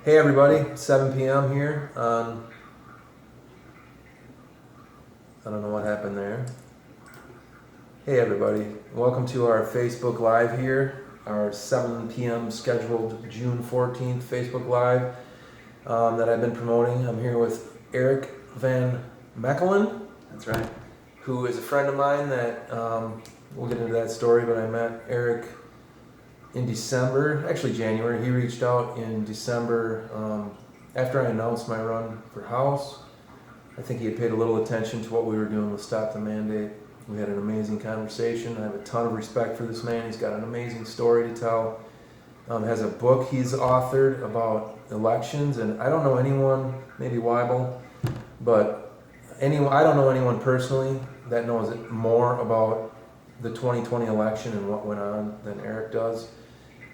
Hey everybody, 7 p.m. here on, I don't know what happened there. Hey everybody, welcome to our Facebook Live here, our 7 p.m. scheduled June 14th Facebook Live that I've been promoting. I'm here with Erik Vanmechelen. That's right. Who is a friend of mine that, we'll get into that story, but I met Erik in December, actually January. He reached out in December after I announced my run for House. I think he had paid a little attention to what we were doing with Stop the Mandate. We had an amazing conversation. I have a ton of respect for this man. He's got an amazing story to tell. Has a book he's authored about elections, and I don't know anyone, maybe Weibel, but I don't know anyone personally that knows more about the 2020 election and what went on than Erik does.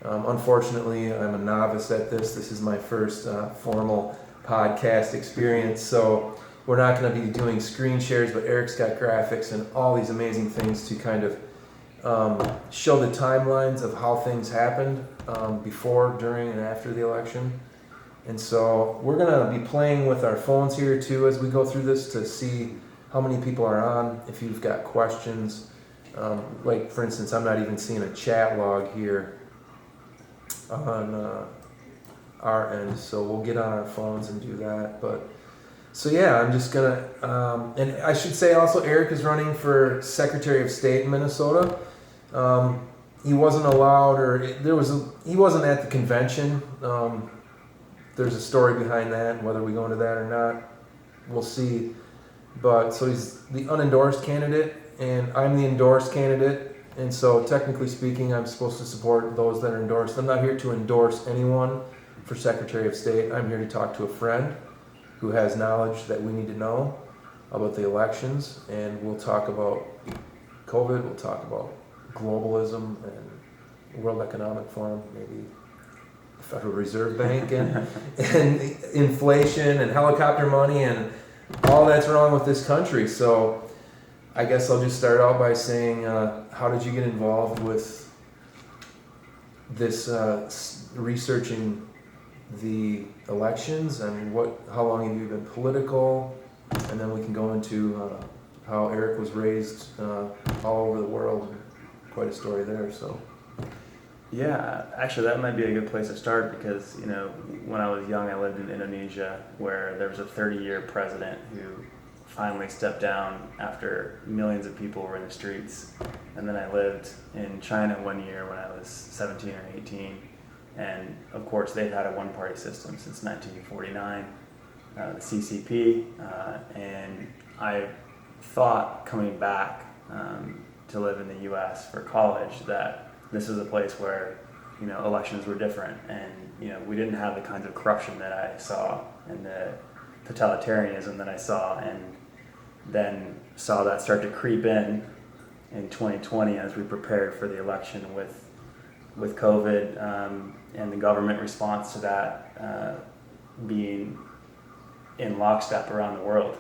Unfortunately, I'm a novice at this. This is my first formal podcast experience, so we're not going to be doing screen shares, but Erik's got graphics and all these amazing things to kind of show the timelines of how things happened before, during, and after the election. And so we're going to be playing with our phones here too as we go through this to see how many people are on, if you've got questions. Like, for instance, I'm not even seeing a chat log here on our end, so we'll get on our phones and do that. But so yeah, I'm just gonna and I should say also Erik is running for Secretary of State in Minnesota. He wasn't allowed, or he wasn't at the convention. There's a story behind that, whether we go into that or not, we'll see. But so he's the unendorsed candidate, and I'm the endorsed candidate. And so technically speaking, I'm supposed to support those that are endorsed. I'm not here to endorse anyone for Secretary of State. I'm here to talk to a friend who has knowledge that we need to know about the elections. And we'll talk about COVID, we'll talk about globalism and World Economic Forum, maybe the Federal Reserve Bank, and inflation and helicopter money and all that's wrong with this country. So I guess I'll just start out by saying, how did you get involved with this researching the elections? I mean, how long have you been political? And then we can go into how Erik was raised all over the world. Quite a story there. So Yeah, actually that might be a good place to start because, when I was young, I lived in Indonesia where there was a 30-year president who finally stepped down after millions of people were in the streets. And then I lived in China one year when I was 17 or 18. And of course, they've had a one-party system since 1949, the CCP. And I thought coming back to live in the U.S. for college that this is a place where, elections were different. And, we didn't have the kinds of corruption that I saw and the totalitarianism that I saw, and then saw that start to creep in 2020 as we prepared for the election with COVID and the government response to that being in lockstep around the world.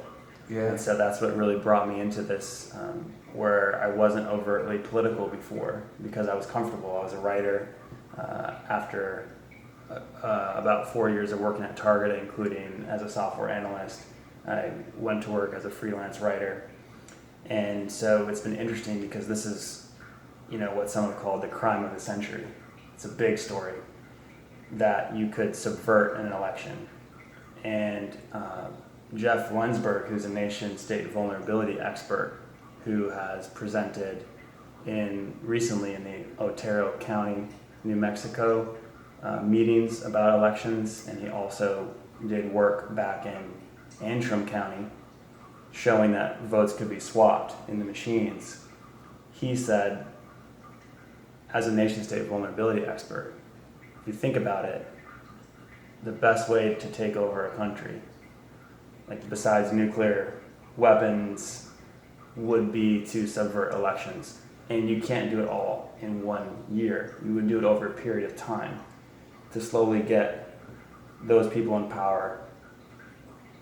yeah. And so that's what really brought me into this, where I wasn't overtly political before because I was comfortable. I was a writer after about 4 years of working at Target, including as a software analyst. I went to work as a freelance writer. And so it's been interesting because this is, what some have called the crime of the century. It's a big story that you could subvert in an election. And Jeff Wensberg, who's a nation-state vulnerability expert who has presented recently in the Otero County, New Mexico, meetings about elections, and he also did work back in Antrim County showing that votes could be swapped in the machines. He said, as a nation-state vulnerability expert, if you think about it, the best way to take over a country, like besides nuclear weapons, would be to subvert elections. And you can't do it all in 1 year. You would do it over a period of time to slowly get those people in power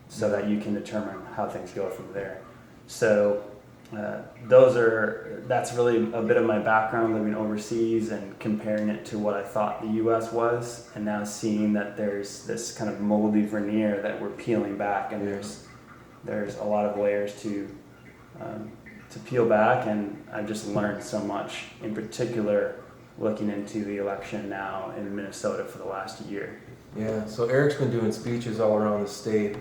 so that you can determine how things go from there. So that's really a bit of my background living overseas and comparing it to what I thought the U.S. was, and now seeing that there's this kind of moldy veneer that we're peeling back, and there's a lot of layers to peel back, and I've just learned so much, in particular looking into the election now in Minnesota for the last year. Yeah, so Erik's been doing speeches all around the state,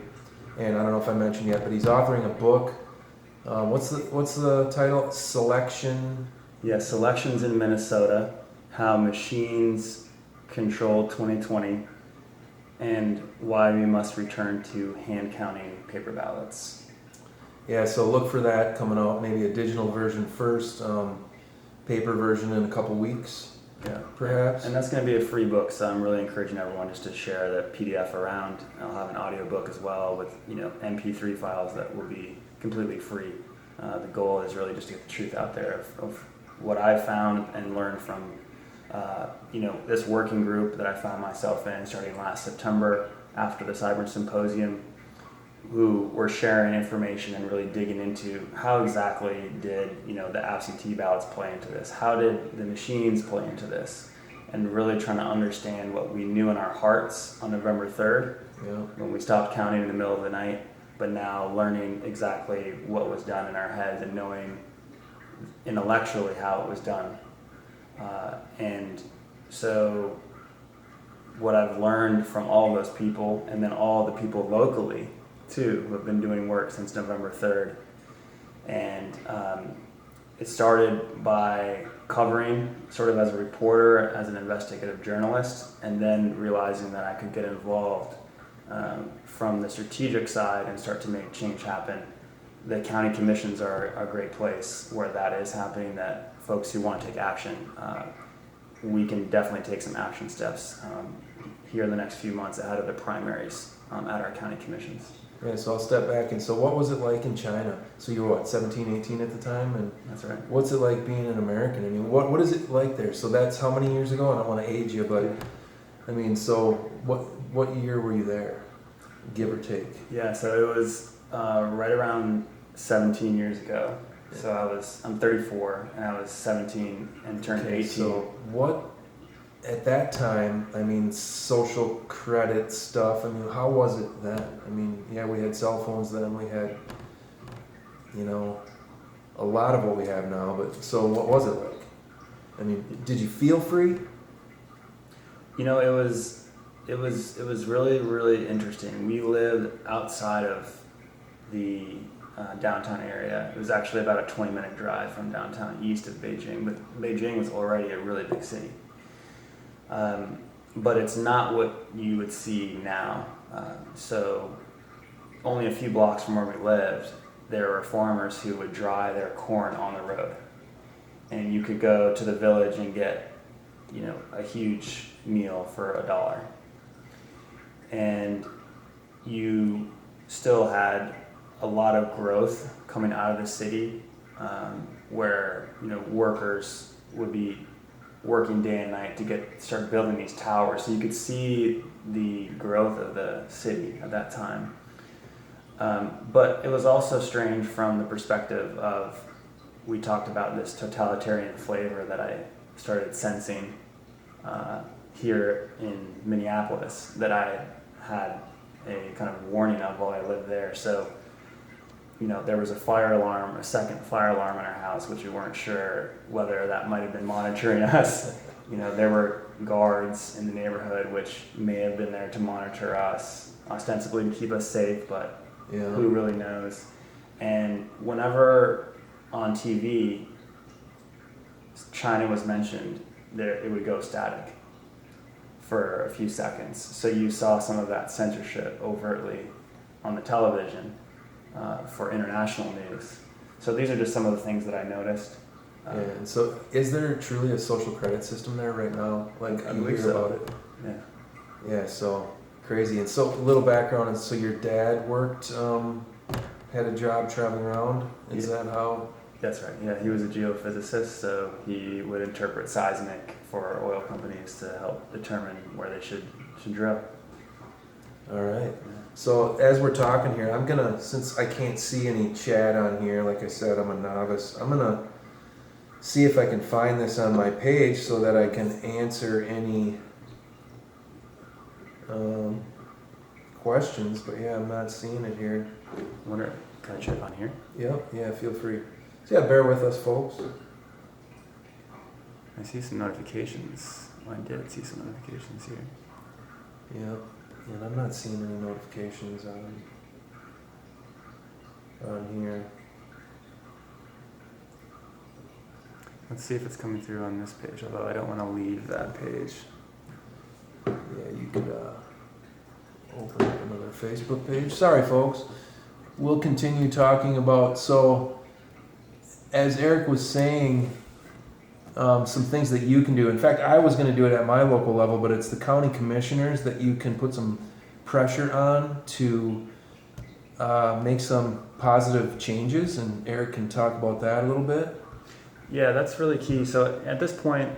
and I don't know if I mentioned yet, but he's authoring a book. What's the title? Selection. Yeah, Selections in Minnesota: How Machines Control 2020, and Why We Must Return to Hand Counting Paper Ballots. Yeah, so look for that coming out. Maybe a digital version first, paper version in a couple weeks. Yeah, perhaps. And that's going to be a free book, so I'm really encouraging everyone just to share the PDF around. I'll have an audio book as well with MP3 files that will be completely free. The goal is really just to get the truth out there of what I've found and learned from this working group that I found myself in starting last September after the Cyber Symposium, who were sharing information and really digging into how exactly did the absentee ballots play into this, how did the machines play into this, and really trying to understand what we knew in our hearts on November 3rd when we stopped counting in the middle of the night, but now learning exactly what was done in our heads and knowing intellectually how it was done. And so what I've learned from all those people, and then all the people locally too, who have been doing work since November 3rd. And it started by covering sort of as a reporter, as an investigative journalist, and then realizing that I could get involved from the strategic side and start to make change happen. The county commissions are a great place where that is happening, that folks who want to take action, we can definitely take some action steps here in the next few months ahead of the primaries at our county commissions. Yeah, so I'll step back. And so what was it like in China? So you were, 17, 18 at the time? And that's right. What's it like being an American? I mean, what is it like there? So that's how many years ago? I don't want to age you, but I mean, so what year were you there, give or take? Yeah, so it was right around 17 years ago. So I'm 34 and I was 17 and turned 18. So what, at that time, I mean, social credit stuff, I mean, how was it then? I mean, yeah, we had cell phones then, we had, a lot of what we have now, but so what was it like? I mean, did you feel free? It was really, really interesting. We lived outside of the downtown area. It was actually about a 20-minute drive from downtown, east of Beijing, but Beijing was already a really big city. But it's not what you would see now. So only a few blocks from where we lived, there were farmers who would dry their corn on the road. And you could go to the village and get, a huge meal for $1. And you still had a lot of growth coming out of the city, where, workers would be working day and night to start building these towers. So you could see the growth of the city at that time. But it was also strange from the perspective of, we talked about this totalitarian flavor that I started sensing here in Minneapolis, that I had a kind of warning of while I lived there. So, there was a second fire alarm in our house, which we weren't sure whether that might have been monitoring us. There were guards in the neighborhood which may have been there to monitor us, ostensibly to keep us safe, but who really knows? And whenever on TV China was mentioned, it would go static for a few seconds. So you saw some of that censorship overtly on the television for international news. So these are just some of the things that I noticed. And so is there truly a social credit system there right now? Like, I you believe hear so. about it? Yeah. Yeah, so crazy. And so, a little background, and so your dad worked, had a job traveling around? Is that how? That's right. Yeah, he was a geophysicist, so he would interpret seismic for oil companies to help determine where they should drill. All right. So as we're talking here, I'm gonna, since I can't see any chat on here, like I said, I'm a novice. I'm gonna see if I can find this on my page so that I can answer any questions. But yeah, I'm not seeing it here. I wonder, can I check on here? Yep. Yeah. Feel free. So yeah, bear with us, folks. I see some notifications. Oh, I did see some notifications here. Yep. And I'm not seeing any notifications on here. Let's see if it's coming through on this page, although I don't want to leave that page. Yeah, you could open up another Facebook page. Sorry, folks. We'll continue talking about, so as Erik was saying, some things that you can do. In fact, I was going to do it at my local level, but it's the county commissioners that you can put some pressure on to make some positive changes, and Erik can talk about that a little bit. Yeah, that's really key. So at this point,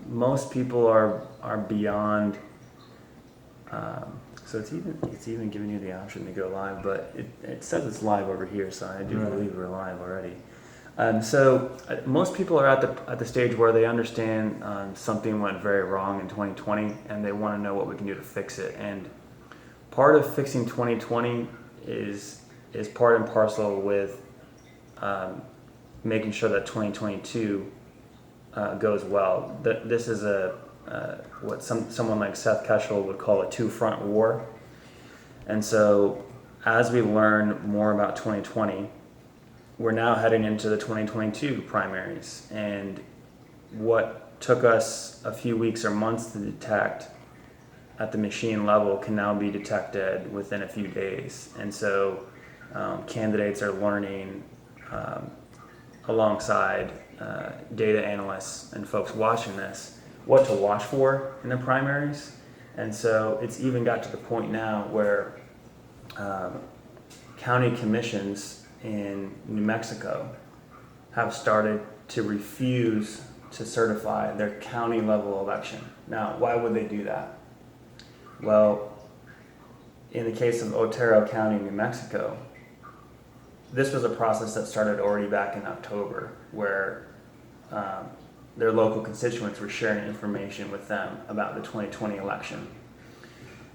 most people are beyond. So it's even giving you the option to go live, but it says it's live over here, so I do believe we're live already. So most people are at the stage where they understand something went very wrong in 2020, and they want to know what we can do to fix it. And part of fixing 2020 is part and parcel with making sure that 2022 goes well. This is what someone like Seth Keshel would call a two-front war. And so as we learn more about 2020, we're now heading into the 2022 primaries. And what took us a few weeks or months to detect at the machine level can now be detected within a few days. And so candidates are learning alongside data analysts and folks watching this what to watch for in the primaries. And so it's even got to the point now where county commissions in New Mexico have started to refuse to certify their county level election. Now, why would they do that? Well, in the case of Otero County, New Mexico, this was a process that started already back in October, where their local constituents were sharing information with them about the 2020 election.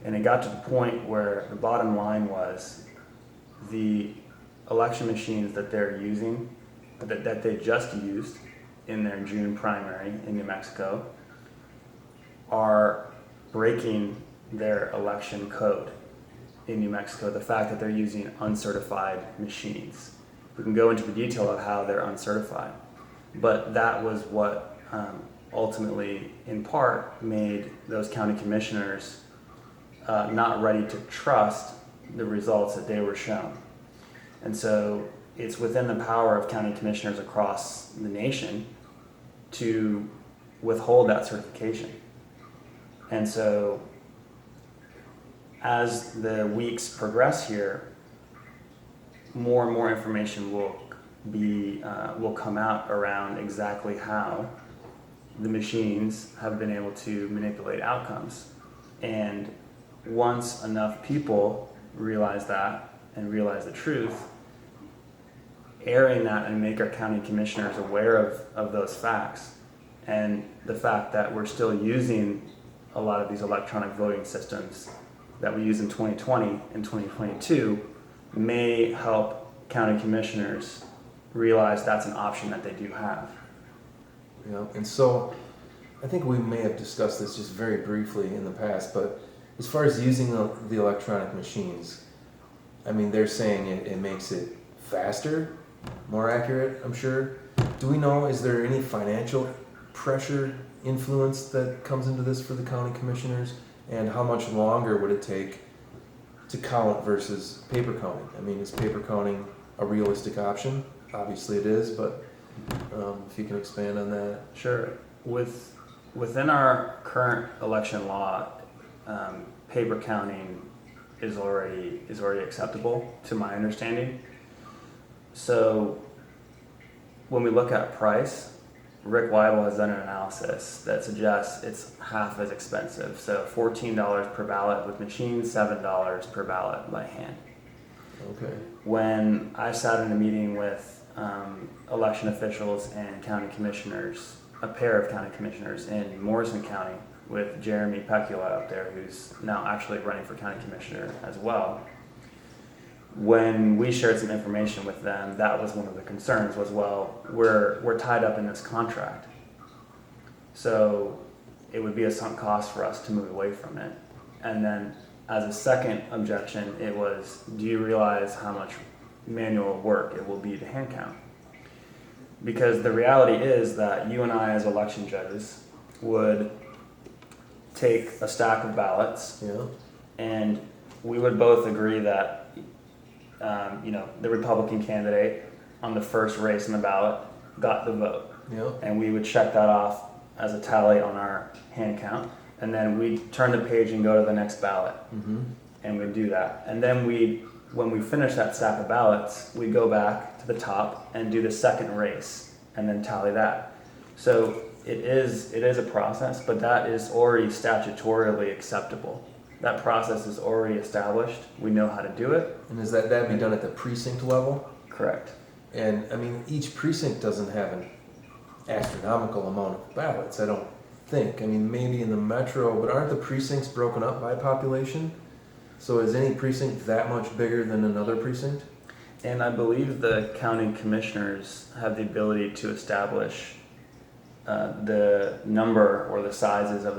And it got to the point where the bottom line was the election machines that they're using, that they just used in their June primary in New Mexico, are breaking their election code in New Mexico, the fact that they're using uncertified machines. We can go into the detail of how they're uncertified, but that was what ultimately, in part, made those county commissioners not ready to trust the results that they were shown. And so it's within the power of county commissioners across the nation to withhold that certification. And so as the weeks progress here, more and more information will come out around exactly how the machines have been able to manipulate outcomes. And once enough people realize that and realize the truth, airing that and make our county commissioners aware of those facts and the fact that we're still using a lot of these electronic voting systems that we use in 2020 and 2022 may help county commissioners realize that's an option that they do have. Yeah, and so I think we may have discussed this just very briefly in the past, but as far as using the electronic machines, I mean, they're saying it makes it faster, more accurate, I'm sure. Do we know, is there any financial pressure influence that comes into this for the county commissioners? And how much longer would it take to count versus paper counting? I mean, is paper counting a realistic option? Obviously it is, but if you can expand on that. Sure. Within our current election law, paper counting is already acceptable, to my understanding. So when we look at price, Rick Weibel has done an analysis that suggests it's half as expensive. So $14 per ballot with machines, $7 per ballot by hand. Okay. When I sat in a meeting with election officials and county commissioners, a pair of county commissioners in Morrison County with Jeremy Pecula up there, who's now actually running for county commissioner as well. When we shared some information with them, that was one of the concerns was, well, we're tied up in this contract. So it would be a sunk cost for us to move away from it. And then as a second objection, it was, do you realize how much manual work it will be to hand count? Because the reality is that you and I as election judges would take a stack of ballots, Yeah. and we would both agree that the Republican candidate on the first race in the ballot got the vote. Yeah. And we would check that off as a tally on our hand count. And then we'd turn the page and go to the next ballot. Mm-hmm. And we'd do that. And then when we finish that stack of ballots, we'd go back to the top and do the second race and then tally that. So it is a process, but that is already statutorily acceptable. That process is already established. We know how to do it. And is that be done at the precinct level? Correct. And I mean, each precinct doesn't have an astronomical amount of ballots, I don't think. I mean, maybe in the metro, but aren't the precincts broken up by population? So is any precinct that much bigger than another precinct? And I believe the county commissioners have the ability to establish the number or the sizes of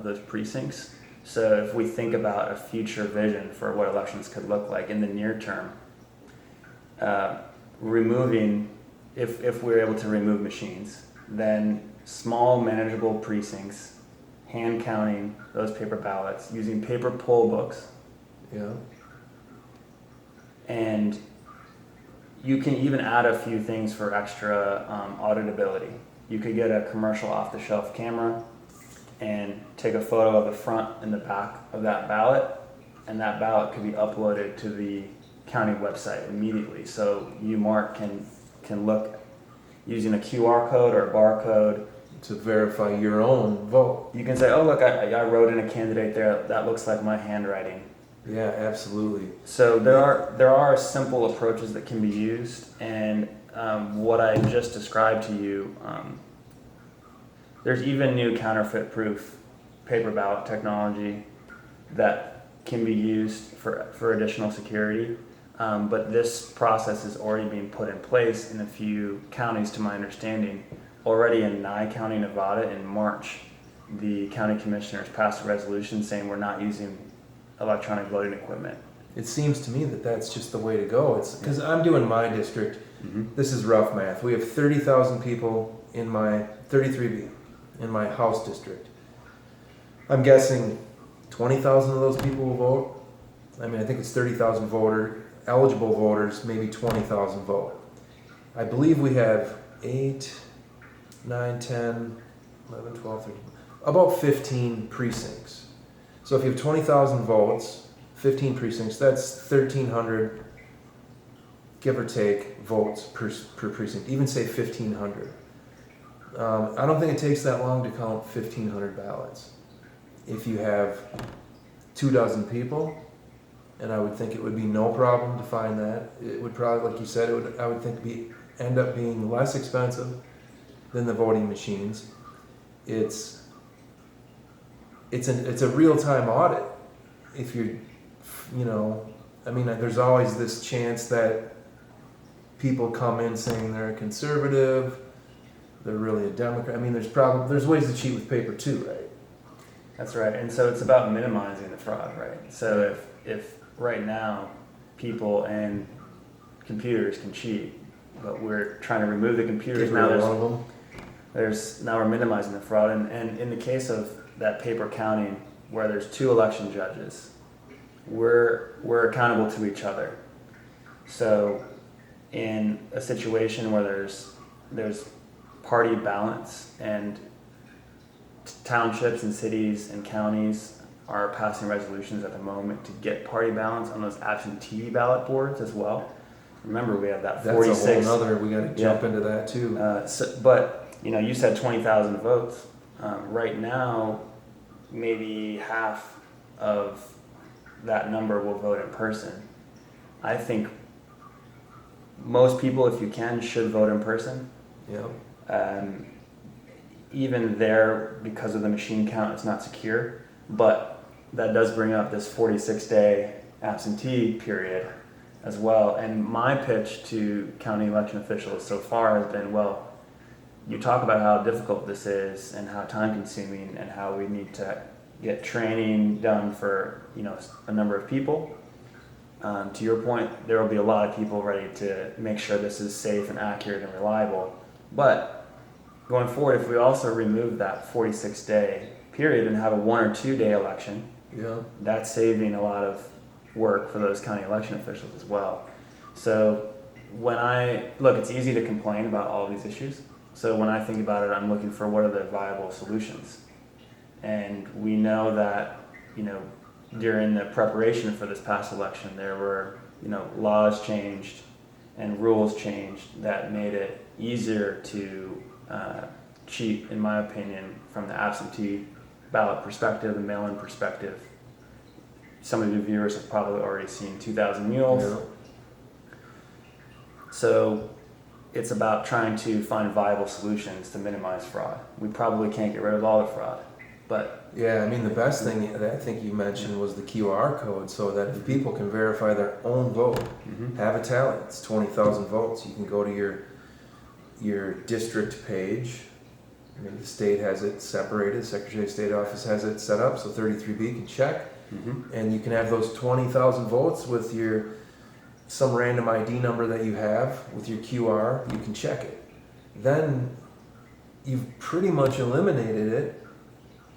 those precincts. So if we think about a future vision for what elections could look like in the near term, if we're able to remove machines, then small manageable precincts, hand counting those paper ballots, using paper poll books. Yeah. And you can even add a few things for extra auditability. You could get a commercial off-the-shelf camera and take a photo of the front and the back of that ballot, and that ballot could be uploaded to the county website immediately. So you, Mark, can look using a QR code or a barcode To verify your own vote. You can say, oh, look, I wrote in a candidate there. That looks like my handwriting. Yeah, absolutely. So there are simple approaches that can be used, and what I just described to you, there's even new counterfeit-proof paper ballot technology that can be used for additional security. But this process is already being put in place in a few counties, to my understanding. Already in Nye County, Nevada, in March, the county commissioners passed a resolution saying we're not using electronic voting equipment. It seems to me that that's just the way to go. It's because I'm doing my district. Mm-hmm. This is rough math. We have 30,000 people in my 33B in my house district. I'm guessing 20,000 of those people will vote. I mean, I think it's 30,000 eligible voters, maybe 20,000 vote. I believe we have 8, 9, 10, 11, 12, 13, about 15 precincts. So if you have 20,000 votes, 15 precincts, that's 1,300, give or take, votes per precinct. Even say 1,500. I don't think it takes that long to count 1,500 ballots. If you have 24 people, and I would think it would be no problem to find that. It would probably, like you said, I would think end up being less expensive than the voting machines. It's a real-time audit. If you're, I mean, there's always this chance that people come in saying they're a conservative, they're really a Democrat. I mean, there's ways to cheat with paper too, right? That's right, and so it's about minimizing the fraud, right? So if right now people and computers can cheat, but we're trying to remove the computers now. Now we're minimizing the fraud, and in the case of that paper counting where there's 2 election judges, we're accountable to each other. So in a situation where there's party balance, and townships and cities and counties are passing resolutions at the moment to get party balance on those absentee ballot boards as well. Remember, we have that 46. That's a whole nother, we got to jump into that too. But You said 20,000 votes. Right now, maybe half of that number will vote in person. I think most people, if you can, should vote in person. Yeah. Even there, because of the machine count, it's not secure. But that does bring up this 46-day absentee period as well. And my pitch to county election officials so far has been, well, you talk about how difficult this is and how time consuming and how we need to get training done for a number of people. To your point, there will be a lot of people ready to make sure this is safe and accurate and reliable. But going forward, if we also remove that 46-day period and have a 1 or 2 day election, that's saving a lot of work for those county election officials as well. So it's easy to complain about all these issues. So when I think about it, I'm looking for what are the viable solutions. And we know that, during the preparation for this past election, there were, laws changed and rules changed that made it easier to cheat, in my opinion, from the absentee ballot perspective, the mail-in perspective. Some of your viewers have probably already seen 2,000 Mules. Yeah. So it's about trying to find viable solutions to minimize fraud. We probably can't get rid of all the fraud, but Yeah, I mean, the best thing that I think you mentioned was the QR code, so that if people can verify their own vote, have a tally. It's 20,000 votes. You can go to your district page. I mean, the state has it separated. Secretary of State office has it set up, so 33B can check, and you can have those 20,000 votes with some random ID number that you have with your QR. You can check it. Then you've pretty much eliminated it.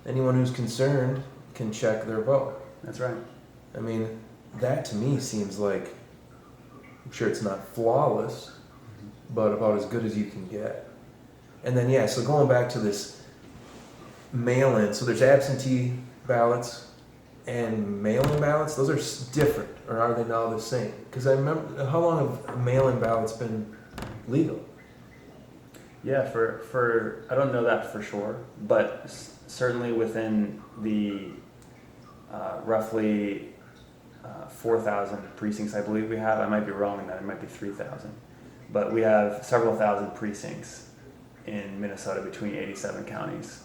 Anyone who's concerned can check their vote. That's right. I mean, that to me seems like, I'm sure it's not flawless, but about as good as you can get. And then, so going back to this mail-in, so there's absentee ballots and mail-in ballots. Those are different, or are they now the same? Because I remember, how long have mail-in ballots been legal? Yeah, for I don't know that for sure, but certainly within the roughly 4,000 precincts I believe we have. I might be wrong in that. It might be 3,000. But we have several thousand precincts in Minnesota between 87 counties.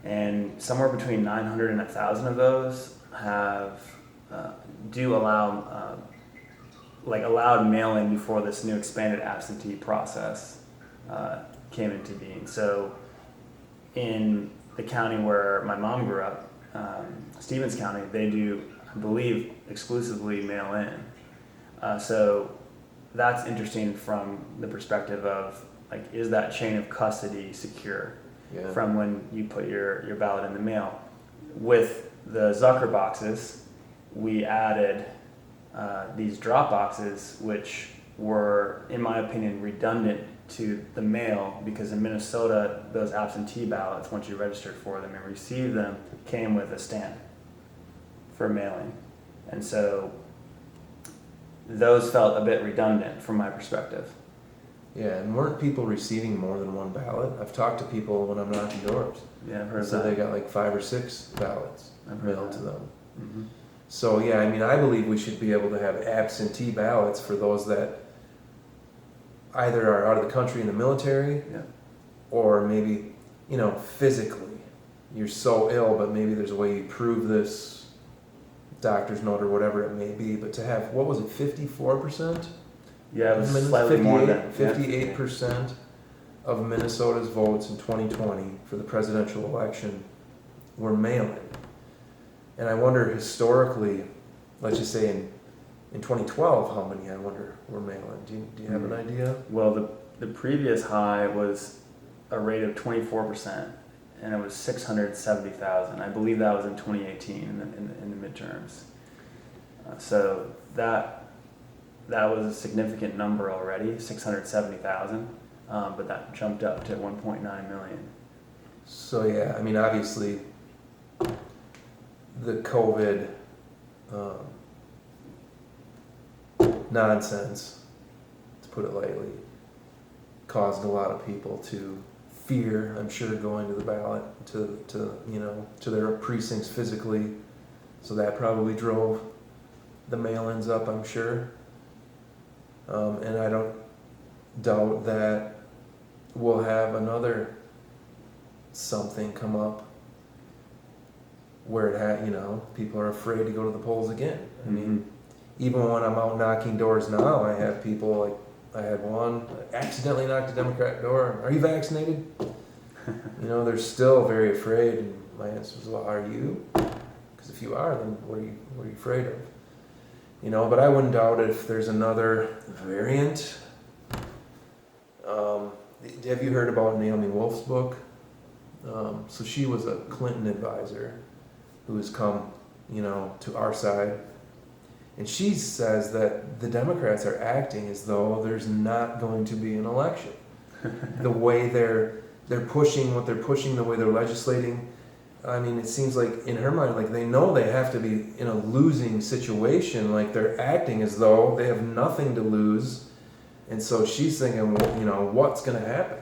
And somewhere between 900 and 1,000 of those do allow allowed mail-in before this new expanded absentee process came into being. So in the county where my mom grew up, Stevens County, they do, I believe, exclusively mail-in. So that's interesting from the perspective of, is that chain of custody secure from when you put your ballot in the mail? With the Zucker boxes, we added these drop boxes, which were, in my opinion, redundant to the mail, because in Minnesota, those absentee ballots, once you registered for them and received them, came with a stamp for mailing. And so those felt a bit redundant from my perspective. Yeah, and weren't people receiving more than one ballot? I've talked to people when I'm knocking doors. Yeah, I've heard so that. They got 5 or 6 ballots mailed to them. Mm-hmm. So I believe we should be able to have absentee ballots for those that either are out of the country in the military, or maybe, physically, you're so ill, but maybe there's a way you prove this, doctor's note or whatever it may be. But to have, 54%? Yeah, it was slightly more than 58% of Minnesota's votes in 2020 for the presidential election were mail-in. And I wonder historically, let's just say in 2012, how many, I wonder, were mail-in? Do you have an idea? Well, the previous high was a rate of 24%, and it was 670,000. I believe that was in 2018 in the midterms. So that was a significant number already, 670,000, but that jumped up to 1.9 million. So obviously the COVID nonsense, to put it lightly, caused a lot of people to fear, I'm sure, going to the ballot to to their precincts physically. So that probably drove the mail-ins up, I'm sure. And I don't doubt that we'll have another something come up where people are afraid to go to the polls again. I mean, even when I'm out knocking doors now, I have people like, I had one accidentally knocked a Democrat door. Are you vaccinated? They're still very afraid. And my answer was, well, are you? Because if you are, then what are you afraid of? But I wouldn't doubt it if there's another variant. Have you heard about Naomi Wolf's book? So she was a Clinton advisor who has come, to our side. And she says that the Democrats are acting as though there's not going to be an election. The way they're pushing what they're pushing, the way they're legislating. I mean, it seems like in her mind, like they know they have to be in a losing situation. Like they're acting as though they have nothing to lose. And so she's thinking, what's going to happen?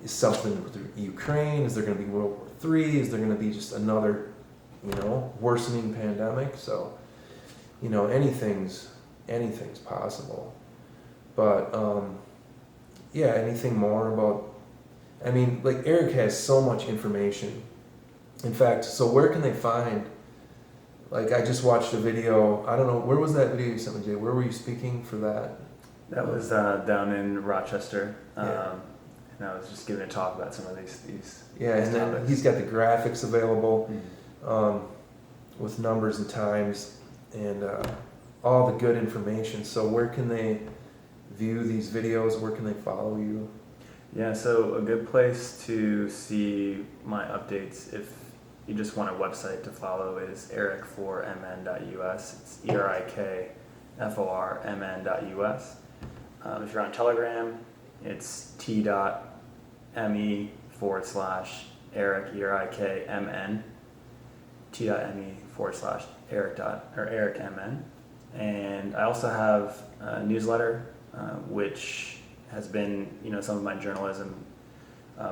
Is something with Ukraine? Is there going to be World War III? Is there going to be just another, worsening pandemic? So, anything's possible. But, anything more about, like Erik has so much information. In fact, so where can they find, like I just watched a video, I don't know, where was that video you sent me, Jay? Where were you speaking for that? That was down in Rochester. Yeah. And I was just giving a talk about some of these Yeah, these and then topics. he's got the graphics available with numbers and times and all the good information. So where can they view these videos? Where can they follow you? Yeah, so a good place to see my updates if you just want a website to follow is erikformn.us. It's erikformn.us. If you're on Telegram, it's t.me/Erik, ERIKMN, t.me/Erik.Erik MN. And I also have a newsletter, which has been, some of my journalism,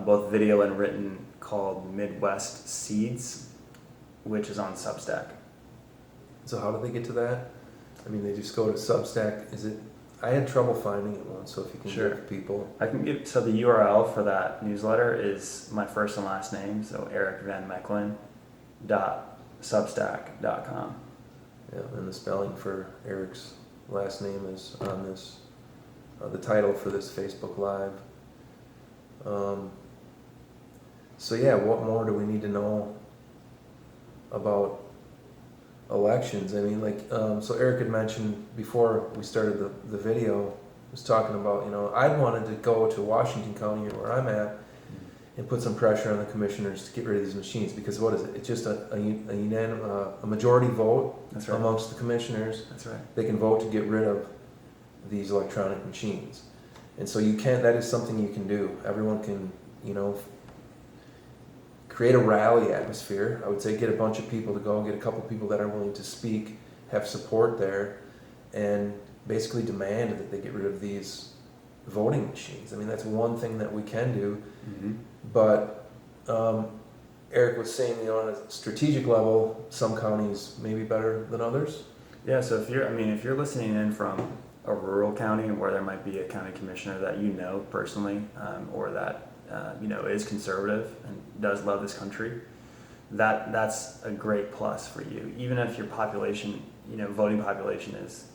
both video and written, called Midwest Seeds, which is on Substack. So how do they get to that? They just go to Substack. I had trouble finding it once, so if you can give people. So the URL for that newsletter is my first and last name, so Erik Vanmechelen.substack.com. Yeah, and the spelling for Erik's last name is on this, the title for this Facebook Live. What more do we need to know about elections? So Erik had mentioned before we started the video, was talking about, I wanted to go to Washington County, where I'm at, and put some pressure on the commissioners to get rid of these machines, because what is it? It's just a majority vote. That's right. Amongst the commissioners. That's right. They can vote to get rid of these electronic machines. And so that is something you can do. Everyone can, create a rally atmosphere. I would say get a bunch of people to go, get a couple people that are willing to speak, have support there, and basically demand that they get rid of these voting machines. That's one thing that we can do. Mm-hmm. But Erik was saying, on a strategic level, some counties may be better than others. Yeah, so if you're listening in from a rural county where there might be a county commissioner that personally, or that is conservative and does love this country, that's a great plus for you. Even if your population, voting population is